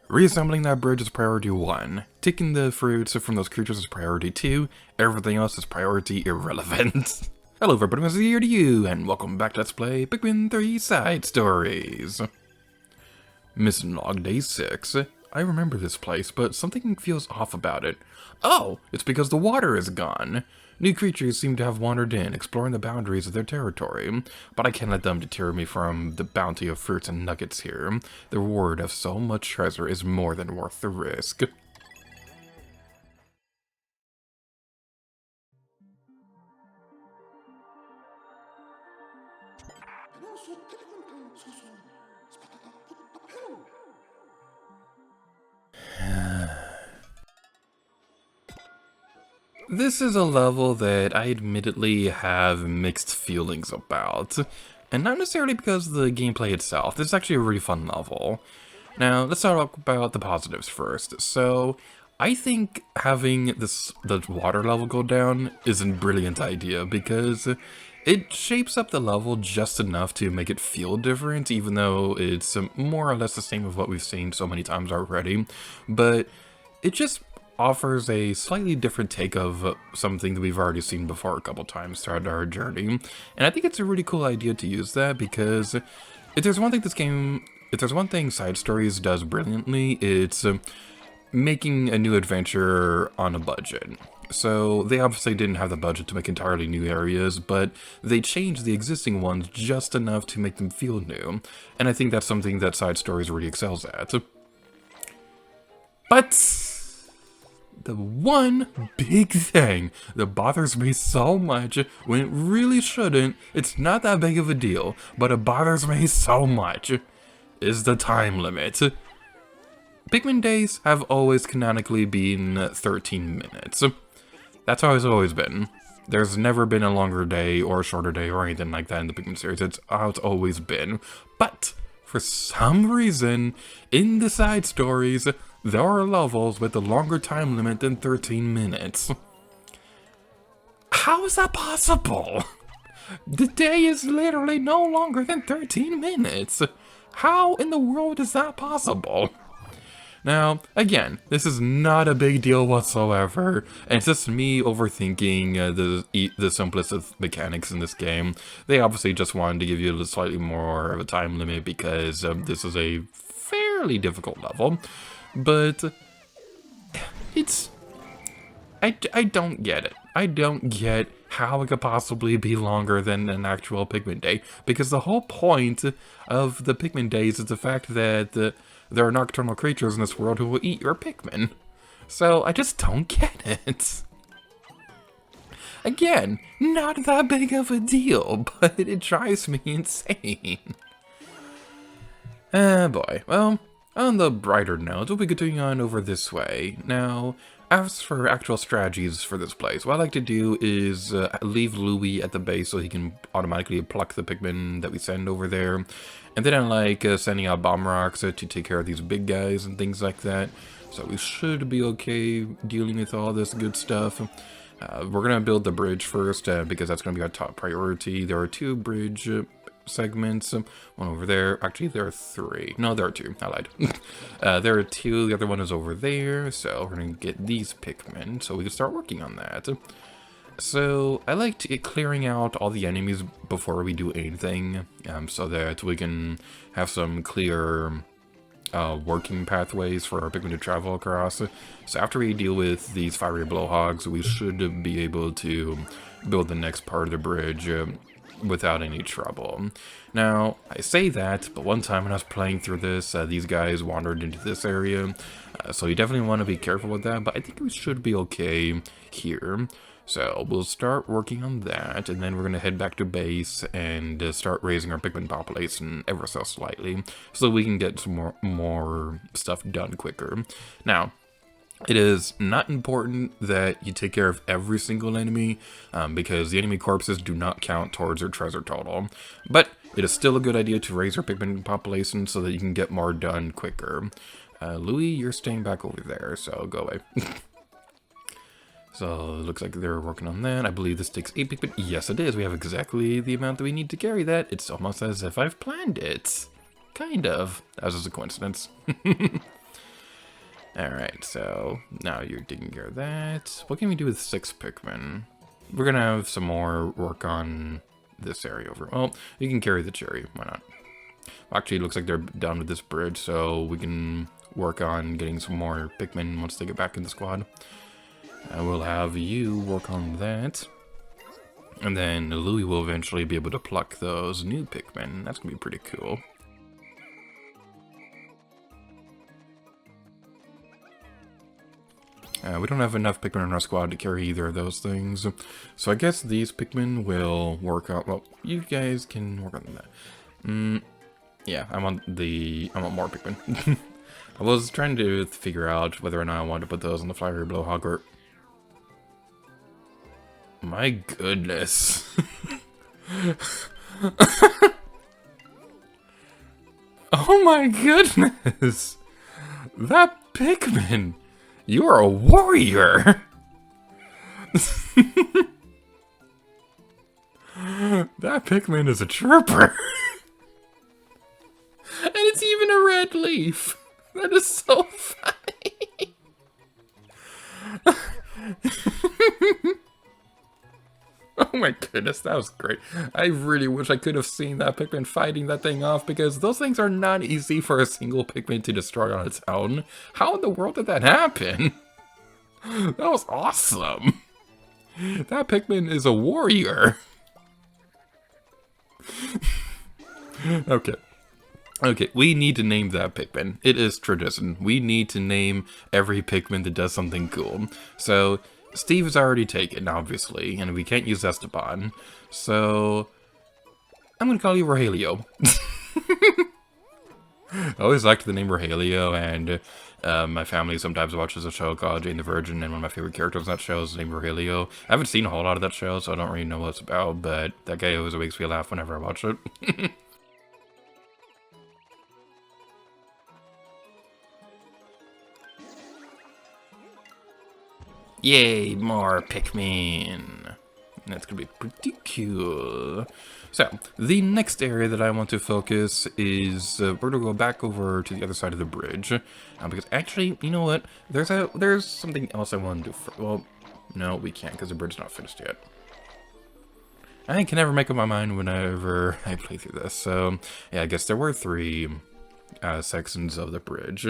Reassembling that bridge is priority 1. Taking the fruits from those creatures is priority 2. Everything else is priority irrelevant. Hello everybody, this is here to you, and welcome back to Let's Play Pikmin 3 Side Stories. Mission Log Day 6. I remember this place, but something feels off about it. Oh, it's because the water is gone. New creatures seem to have wandered in, exploring the boundaries of their territory, but I can't let them deter me from the bounty of fruits and nuggets here. The reward of so much treasure is more than worth the risk. This is a level that I admittedly have mixed feelings about, and not necessarily because of the gameplay itself. This is actually a really fun level. Now, let's talk about the positives first. So, I think having the water level go down is a brilliant idea because it shapes up the level just enough to make it feel different, even though it's more or less the same of what we've seen so many times already. But it just offers a slightly different take of something that we've already seen before a couple times throughout our journey. And I think it's a really cool idea to use that because if there's one thing Side Stories does brilliantly, it's making a new adventure on a budget. So they obviously didn't have the budget to make entirely new areas, but they changed the existing ones just enough to make them feel new. And I think that's something that Side Stories really excels at. But the one big thing that bothers me so much when it really shouldn't, it's not that big of a deal, but it bothers me so much, is the time limit. Pikmin days have always canonically been 13 minutes. That's how it's always been. There's never been a longer day or a shorter day or anything like that in the Pikmin series. It's how it's always been. But for some reason, in the side stories, there are levels with a longer time limit than 13 minutes. How is that possible? The day is literally no longer than 13 minutes. How in the world is that possible? Now, again, this is not a big deal whatsoever, and it's just me overthinking the simplest of mechanics in this game. They obviously just wanted to give you a slightly more of a time limit because this is a fairly difficult level, but I don't get it. I don't get how it could possibly be longer than an actual Pikmin day, because the whole point of the Pikmin days is the fact that there are nocturnal creatures in this world who will eat your Pikmin. So I just don't get it. Again, not that big of a deal, but it drives me insane. Boy. Well, on the brighter note, we'll be continuing on over this way. Now, as for actual strategies for this place, what I like to do is leave Louie at the base so he can automatically pluck the Pikmin that we send over there. And then I like sending out bomb rocks to take care of these big guys and things like that. So we should be okay dealing with all this good stuff. We're going to build the bridge first because that's going to be our top priority. There are 2 bridge segments, one over there. Actually, there are 3. No, there are 2. I lied. There are 2. The other one is over there. So we're going to get these Pikmin so we can start working on that. So I like clearing out all the enemies before we do anything, so that we can have some clear working pathways for our Pikmin to travel across. So after we deal with these fiery blowhogs, we should be able to build the next part of the bridge without any trouble. Now, I say that, but one time when I was playing through this, these guys wandered into this area, so you definitely want to be careful with that, but I think we should be okay here. So we'll start working on that, and then we're going to head back to base and start raising our Pikmin population ever so slightly, so we can get some more stuff done quicker. Now, it is not important that you take care of every single enemy, because the enemy corpses do not count towards your treasure total. But it is still a good idea to raise your Pikmin population so that you can get more done quicker. Louis, you're staying back over there, so go away. So it looks like they're working on that. I believe this takes 8 Pikmin. Yes, it is. We have exactly the amount that we need to carry that. It's almost as if I've planned it. Kind of. That was just a coincidence. Alright, so now you're taking care of that. What can we do with 6 Pikmin? We're gonna have some more work on this area over. Well, you can carry the cherry. Why not? Actually, it looks like they're done with this bridge, so we can work on getting some more Pikmin once they get back in the squad. We'll have you work on that. And then Louie will eventually be able to pluck those new Pikmin. That's gonna be pretty cool. We don't have enough Pikmin in our squad to carry either of those things. So I guess these Pikmin will work out. Well, you guys can work on that. Yeah, I want more Pikmin. I was trying to figure out whether or not I wanted to put those on the Flyer Blowhog or... My goodness. Oh my goodness. That Pikmin. You are a warrior! That Pikmin is a trooper! And it's even a red leaf! That is so funny! Oh my goodness, that was great. I really wish I could have seen that Pikmin fighting that thing off, because those things are not easy for a single Pikmin to destroy on its own. How in the world did that happen? That was awesome. That Pikmin is a warrior. Okay. Okay, we need to name that Pikmin. It is tradition. We need to name every Pikmin that does something cool. So... Steve is already taken, obviously, and we can't use Esteban, so I'm gonna call you Rogelio. I always liked the name Rogelio, and my family sometimes watches a show called Jane the Virgin, and one of my favorite characters on that show is named Rogelio. I haven't seen a whole lot of that show, so I don't really know what it's about, but that guy always makes me laugh whenever I watch it. Yay, more Pikmin. That's gonna be pretty cool. So, the next area that I want to focus is, we're gonna go back over to the other side of the bridge. Because actually, you know what? There's something else I want to do. Well, no, we can't because the bridge's not finished yet. I can never make up my mind whenever I play through this. So, yeah, I guess there were 3 sections of the bridge.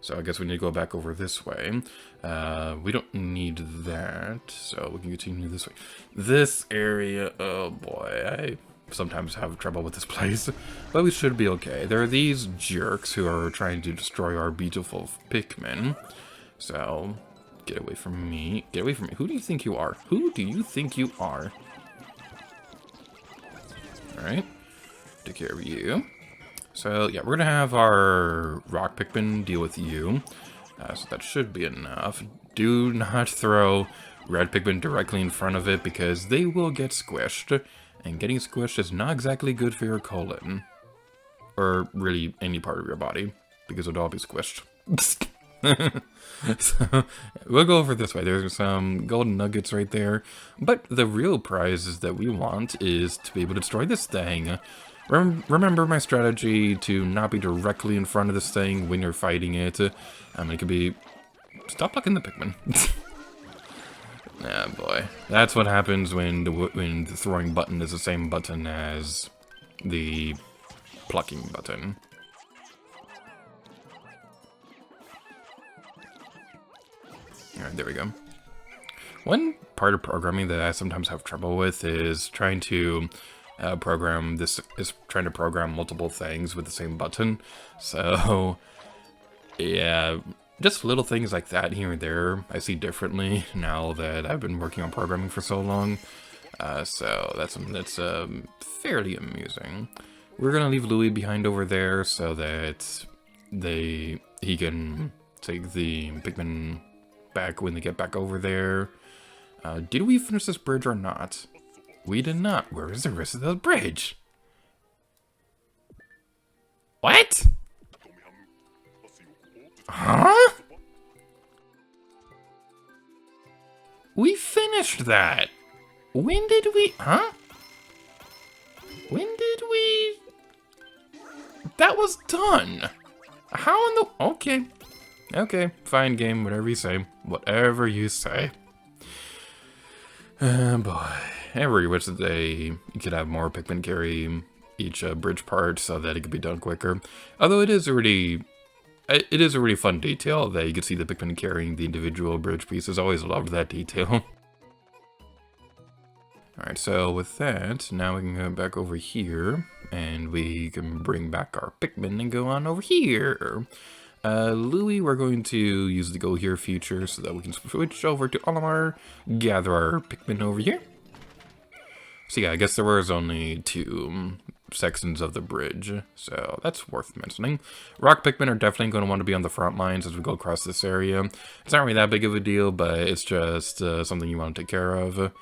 So I guess we need to go back over this way. We don't need that, so we can continue this way. This area, oh boy, I sometimes have trouble with this place, but we should be okay. There are these jerks who are trying to destroy our beautiful Pikmin. So, get away from me. Get away from me. Who do you think you are? Who do you think you are? Alright, take care of you. So, yeah, we're going to have our rock Pikmin deal with you. So that should be enough. Do not throw red Pikmin directly in front of it, because they will get squished. And getting squished is not exactly good for your colon. Or really any part of your body, because it'll all be squished. So, we'll go over this way. There's some golden nuggets right there. But the real prize is that we want is to be able to destroy this thing. Remember my strategy to not be directly in front of this thing when you're fighting it. It could be... Stop plucking the Pikmin. Ah, boy. That's what happens when the throwing button is the same button as the plucking button. Alright, there we go. One part of programming that I sometimes have trouble with is trying to... trying to program multiple things with the same button. So, yeah, just little things like that here and there I see differently now that I've been working on programming for so long. So that's fairly amusing. We're gonna leave Louie behind over there so that he can take the Pikmin back when they get back over there. Did we finish this bridge or not? We did not. Where is the rest of the bridge? What? Huh? We finished that. When did we... Huh? When did we... That was done. How in the... Okay. Okay, fine game, whatever you say. Whatever you say. Boy. I really wish that you could have more Pikmin carry each bridge part so that it could be done quicker. Although it is a really fun detail that you can see the Pikmin carrying the individual bridge pieces. I always loved that detail. Alright, so with that, now we can go back over here, and we can bring back our Pikmin and go on over here. Louie, we're going to use the go here feature so that we can switch over to Olimar, gather our Pikmin over here. So yeah, I guess there was only 2 sections of the bridge, so that's worth mentioning. Rock Pikmin are definitely going to want to be on the front lines as we go across this area. It's not really that big of a deal, but it's just something you want to take care of.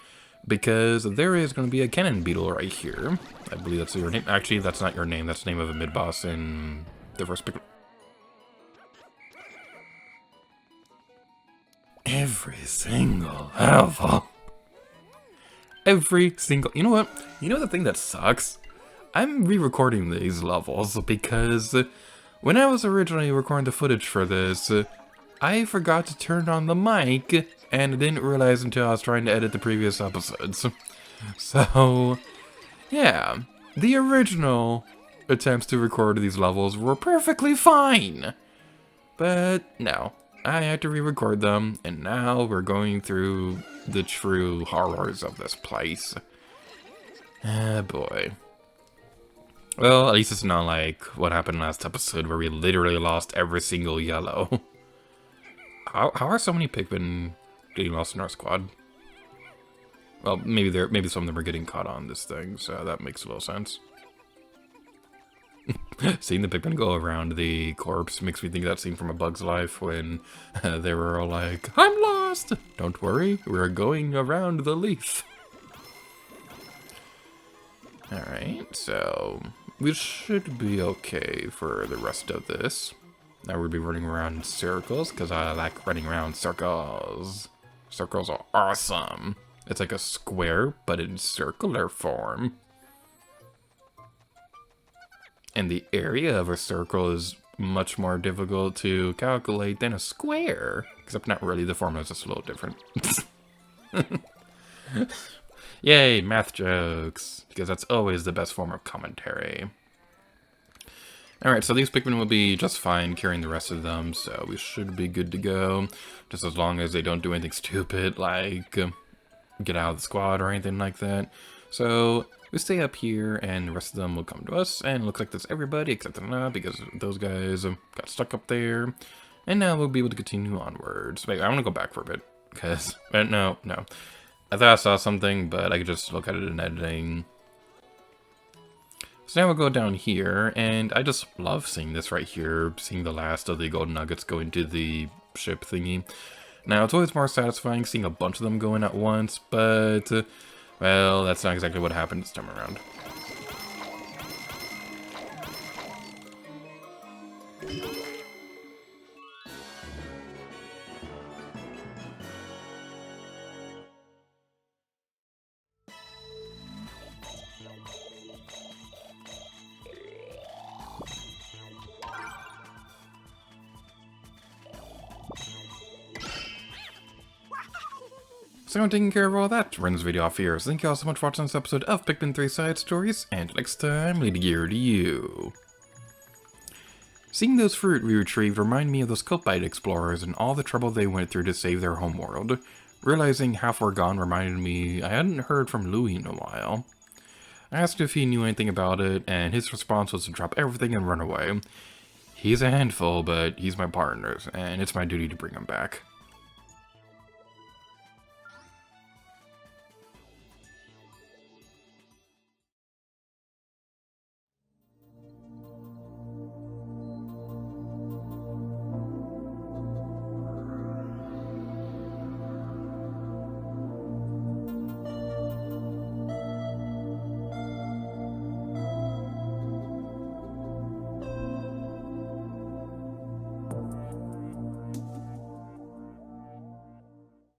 Because there is going to be a cannon beetle right here. I believe that's your name. Actually, that's not your name. That's the name of a mid-boss in the first Pikmin. Every single level. Every single... You know what? You know the thing that sucks? I'm re-recording these levels because when I was originally recording the footage for this, I forgot to turn on the mic and didn't realize until I was trying to edit the previous episodes. So, yeah, the original attempts to record these levels were perfectly fine. But no, I had to re-record them, and now we're going through the true horrors of this place. Ah, boy. Well, at least it's not like what happened last episode where we literally lost every single yellow. How are so many Pikmin getting lost in our squad? Well, maybe some of them are getting caught on this thing, so that makes a little sense. Seeing the Pikmin go around the corpse makes me think of that scene from A Bug's Life when they were all like, "I'm lost! Don't worry, we're going around the leaf." Alright, so we should be okay for the rest of this. Now we'll be running around in circles, because I like running around circles. Circles are awesome. It's like a square, but in circular form. And the area of a circle is much more difficult to calculate than a square. Except not really, the formula is just a little different. Yay, math jokes. Because that's always the best form of commentary. Alright, so these Pikmin will be just fine carrying the rest of them, so we should be good to go. Just as long as they don't do anything stupid, like get out of the squad or anything like that. So we stay up here, and the rest of them will come to us, and it looks like that's everybody except for now, because those guys got stuck up there. And now we'll be able to continue onwards. Wait, I want to go back for a bit, because... no. I thought I saw something, but I could just look at it in editing. So now we'll go down here, and I just love seeing this right here, seeing the last of the golden nuggets go into the ship thingy. Now, it's always more satisfying seeing a bunch of them go in at once, but, well, that's not exactly what happened this time around. So I'm taking care of all that to run this video off here. So thank you all so much for watching this episode of Pikmin 3 Side Stories, and next time, leave the gear to you. Seeing those fruit we retrieved remind me of those Copite explorers and all the trouble they went through to save their homeworld. Realizing half were gone reminded me I hadn't heard from Louie in a while. I asked if he knew anything about it, and his response was to drop everything and run away. He's a handful, but he's my partner, and it's my duty to bring him back.